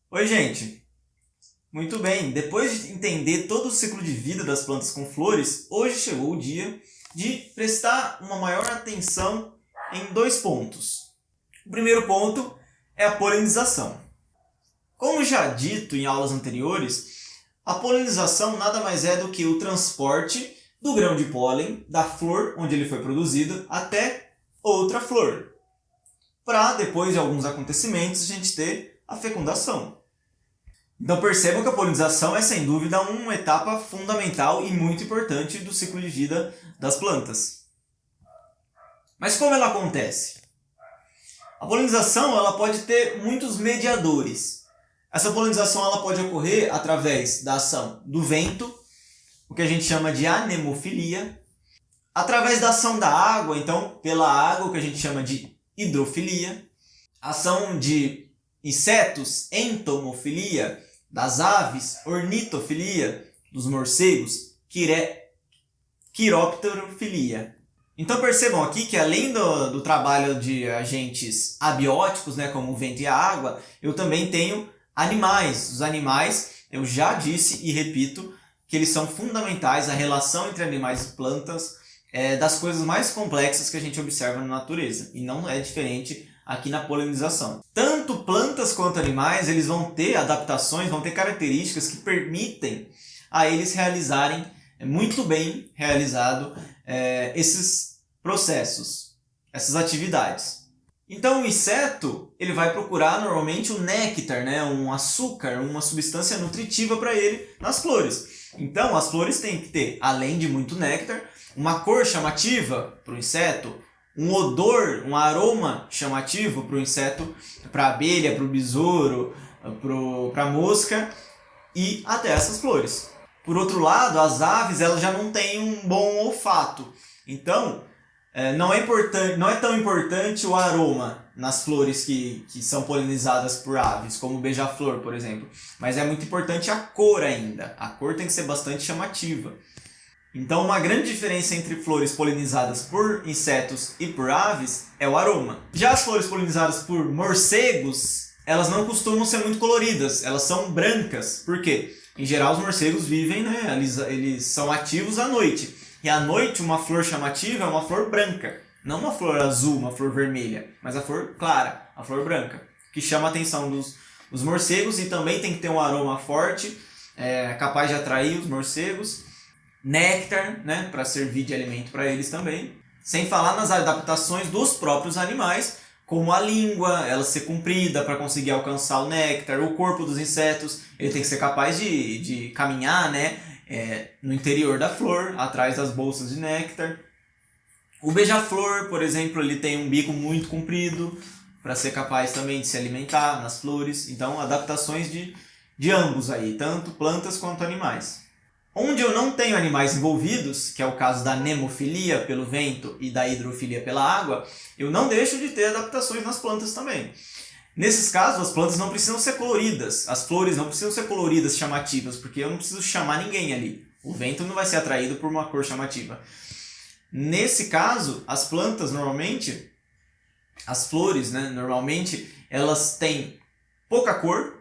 Oi, gente! Muito bem, depois de entender todo o ciclo de vida das plantas com flores, hoje chegou o dia de prestar uma maior atenção em dois pontos. O primeiro ponto é a polinização. Como já dito em aulas anteriores, a polinização nada mais é do que o transporte do grão de pólen da flor onde ele foi produzido até outra flor, para depois de alguns acontecimentos a gente ter a fecundação. Então percebam que a polinização é sem dúvida uma etapa fundamental e muito importante do ciclo de vida das plantas. Mas como ela acontece? A polinização ela pode ter muitos mediadores. Essa polinização ela pode ocorrer através da ação do vento, o que a gente chama de anemofilia, através da ação da água, então pela água, o que a gente chama de hidrofilia, ação de insetos, entomofilia, das aves, ornitofilia, dos morcegos, quiropterofilia. Então percebam aqui que além do trabalho de agentes abióticos, né, como o vento e a água, eu também tenho animais. Os animais, eu já disse e repito, que eles são fundamentais, a relação entre animais e plantas é das coisas mais complexas que a gente observa na natureza, e não é diferente aqui na polinização. Tanto plantas quanto animais, eles vão ter adaptações, vão ter características que permitem a eles realizarem muito bem realizado esses processos, essas atividades. Então o inseto ele vai procurar normalmente o néctar, né, um açúcar, uma substância nutritiva para ele nas flores. Então as flores têm que ter, além de muito néctar, uma cor chamativa para o inseto, um odor, um aroma chamativo para o inseto, para a abelha, para o besouro, para a mosca e até essas flores. Por outro lado, as aves elas já não têm um bom olfato. Então, não é tão importante o aroma nas flores que são polinizadas por aves, como o beija-flor, por exemplo. Mas é muito importante a cor ainda. A cor tem que ser bastante chamativa. Então, uma grande diferença entre flores polinizadas por insetos e por aves é o aroma. Já as flores polinizadas por morcegos, elas não costumam ser muito coloridas, elas são brancas. Por quê? Em geral, os morcegos vivem, né? Eles são ativos à noite. E à noite, uma flor chamativa é uma flor branca. Não uma flor azul, uma flor vermelha, mas a flor clara, a flor branca, que chama a atenção dos morcegos e também tem que ter um aroma forte, capaz de atrair os morcegos. Néctar, né, para servir de alimento para eles também. Sem falar nas adaptações dos próprios animais, como a língua, ela ser comprida para conseguir alcançar o néctar, o corpo dos insetos, ele tem que ser capaz de caminhar, né, no interior da flor, atrás das bolsas de néctar. O beija-flor, por exemplo, ele tem um bico muito comprido para ser capaz também de se alimentar nas flores. Então, adaptações de ambos aí, tanto plantas quanto animais. Onde eu não tenho animais envolvidos, que é o caso da anemofilia pelo vento e da hidrofilia pela água, eu não deixo de ter adaptações nas plantas também. Nesses casos, as plantas não precisam ser coloridas, as flores não precisam ser coloridas, chamativas, porque eu não preciso chamar ninguém ali. O vento não vai ser atraído por uma cor chamativa. Nesse caso, as plantas normalmente, as flores, né, normalmente, elas têm pouca cor,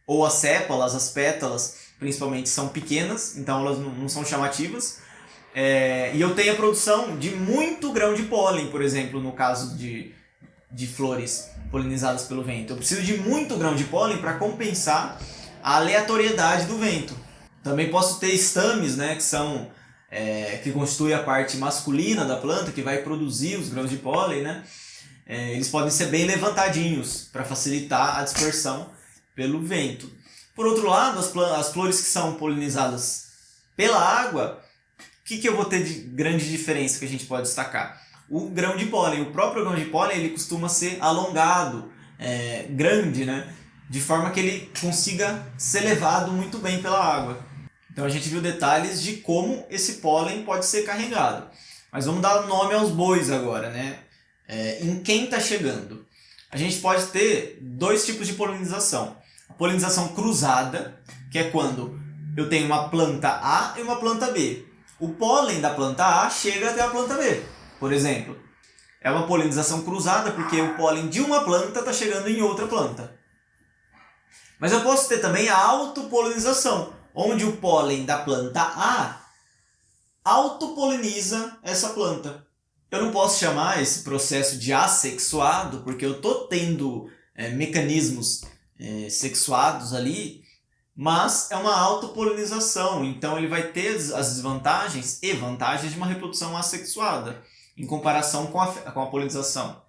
ou as sépalas, as pétalas, principalmente, são pequenas, então elas não são chamativas. E eu tenho a produção de muito grão de pólen, por exemplo, no caso de flores polinizadas pelo vento. Eu preciso de muito grão de pólen para compensar a aleatoriedade do vento. Também posso ter estames, né, que constituem a parte masculina da planta, que vai produzir os grãos de pólen. Né? Eles podem ser bem levantadinhos para facilitar a dispersão pelo vento. Por outro lado, as flores que são polinizadas pela água, o que eu vou ter de grande diferença que a gente pode destacar? O grão de pólen. O próprio grão de pólen ele costuma ser alongado, grande, né? De forma que ele consiga ser levado muito bem pela água. Então a gente viu detalhes de como esse pólen pode ser carregado. Mas vamos dar nome aos bois agora, né? Em quem está chegando. A gente pode ter dois tipos de polinização. A polinização cruzada, que é quando eu tenho uma planta A e uma planta B. O pólen da planta A chega até a planta B, por exemplo. É uma polinização cruzada porque o pólen de uma planta está chegando em outra planta. Mas eu posso ter também a autopolinização, onde o pólen da planta A autopoliniza essa planta. Eu não posso chamar esse processo de assexuado, porque eu estou tendo mecanismos sexuados ali, mas é uma autopolinização, então ele vai ter as desvantagens e vantagens de uma reprodução assexuada, em comparação com a polinização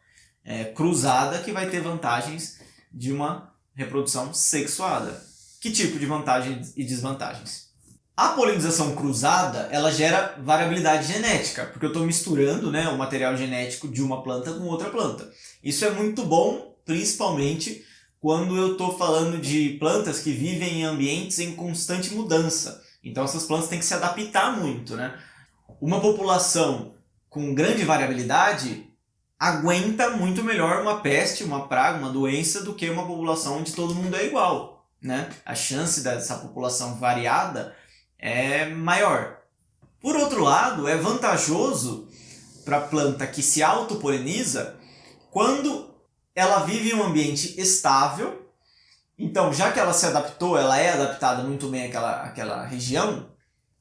cruzada, que vai ter vantagens de uma reprodução sexuada. Que tipo de vantagens e desvantagens? A polinização cruzada, ela gera variabilidade genética, porque eu estou misturando, né, o material genético de uma planta com outra planta. Isso é muito bom, principalmente quando eu estou falando de plantas que vivem em ambientes em constante mudança. Então essas plantas têm que se adaptar muito, né? Uma população com grande variabilidade aguenta muito melhor uma peste, uma praga, uma doença, do que uma população onde todo mundo é igual, né? A chance dessa população variada é maior. Por outro lado, é vantajoso para a planta que se autopoliniza quando ela vive em um ambiente estável. Então, já que ela se adaptou, ela é adaptada muito bem àquela região,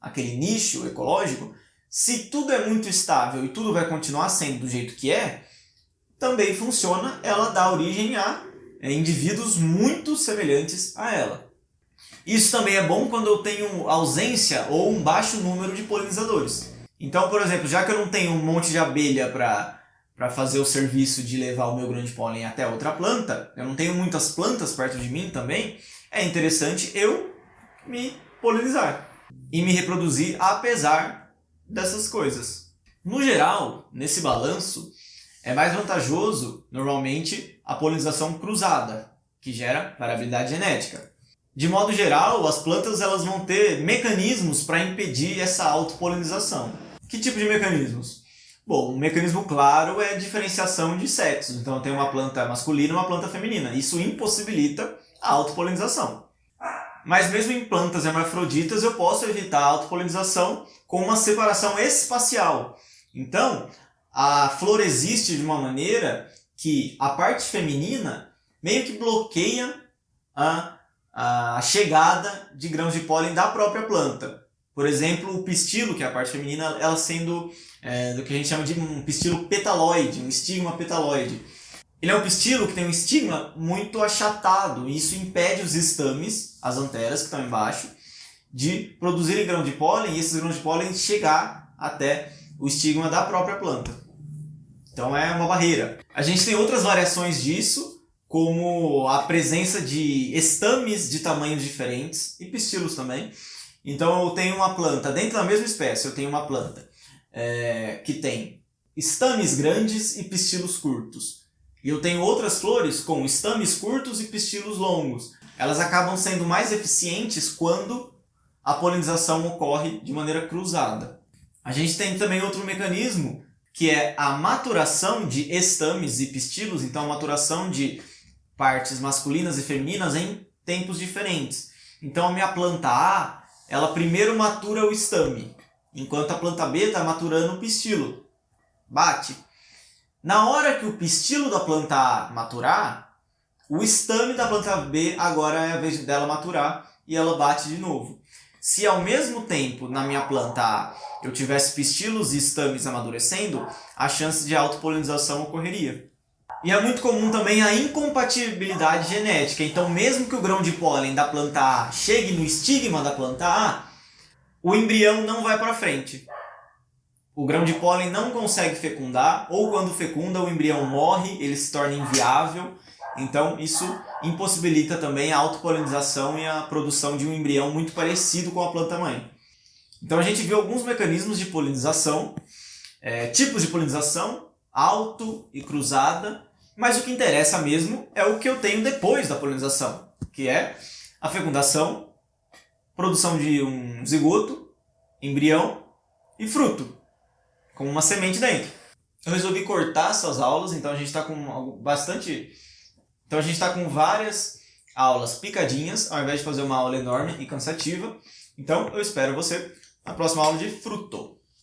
aquele nicho ecológico, se tudo é muito estável e tudo vai continuar sendo do jeito que é, também funciona, ela dá origem a indivíduos muito semelhantes a ela. Isso também é bom quando eu tenho ausência ou um baixo número de polinizadores. Então, por exemplo, já que eu não tenho um monte de abelha para fazer o serviço de levar o meu grão de pólen até outra planta, eu não tenho muitas plantas perto de mim também, é interessante eu me polinizar e me reproduzir apesar dessas coisas. No geral, nesse balanço, é mais vantajoso, normalmente, a polinização cruzada, que gera variabilidade genética. De modo geral, as plantas elas vão ter mecanismos para impedir essa autopolinização. Que tipo de mecanismos? Bom, um mecanismo claro é a diferenciação de sexos. Então, eu tenho uma planta masculina e uma planta feminina. Isso impossibilita a autopolinização. Mas mesmo em plantas hermafroditas, eu posso evitar a autopolinização com uma separação espacial. Então, a flor existe de uma maneira que a parte feminina meio que bloqueia a chegada de grãos de pólen da própria planta. Por exemplo, o pistilo, que é a parte feminina, ela sendo do que a gente chama de um pistilo petaloide, um estigma petaloide. Ele é um pistilo que tem um estigma muito achatado, e isso impede os estames, as anteras que estão embaixo, de produzirem grão de pólen e esses grãos de pólen chegar até o estigma da própria planta. Então é uma barreira. A gente tem outras variações disso, como a presença de estames de tamanhos diferentes e pistilos também. Então eu tenho uma planta, dentro da mesma espécie, eu tenho uma planta que tem estames grandes e pistilos curtos. E eu tenho outras flores com estames curtos e pistilos longos. Elas acabam sendo mais eficientes quando a polinização ocorre de maneira cruzada. A gente tem também outro mecanismo, que é a maturação de estames e pistilos, então a maturação de partes masculinas e femininas em tempos diferentes. Então a minha planta A, ela primeiro matura o estame, enquanto a planta B está maturando o pistilo. Bate. Na hora que o pistilo da planta A maturar, o estame da planta B agora é a vez dela maturar e ela bate de novo. Se ao mesmo tempo na minha planta A eu tivesse pistilos e estames amadurecendo, a chance de autopolinização ocorreria. E é muito comum também a incompatibilidade genética. Então, mesmo que o grão de pólen da planta A chegue no estigma da planta A, o embrião não vai para frente. O grão de pólen não consegue fecundar, ou quando fecunda, o embrião morre, ele se torna inviável. Então, isso impossibilita também a autopolinização e a produção de um embrião muito parecido com a planta-mãe. Então, a gente viu alguns mecanismos de polinização, tipos de polinização, auto e cruzada, mas o que interessa mesmo é o que eu tenho depois da polinização, que é a fecundação, produção de um zigoto, embrião e fruto, com uma semente dentro. Eu resolvi cortar essas aulas, então a gente está com bastante... Então a gente está com várias aulas picadinhas, ao invés de fazer uma aula enorme e cansativa. Então eu espero você na próxima aula de fruto.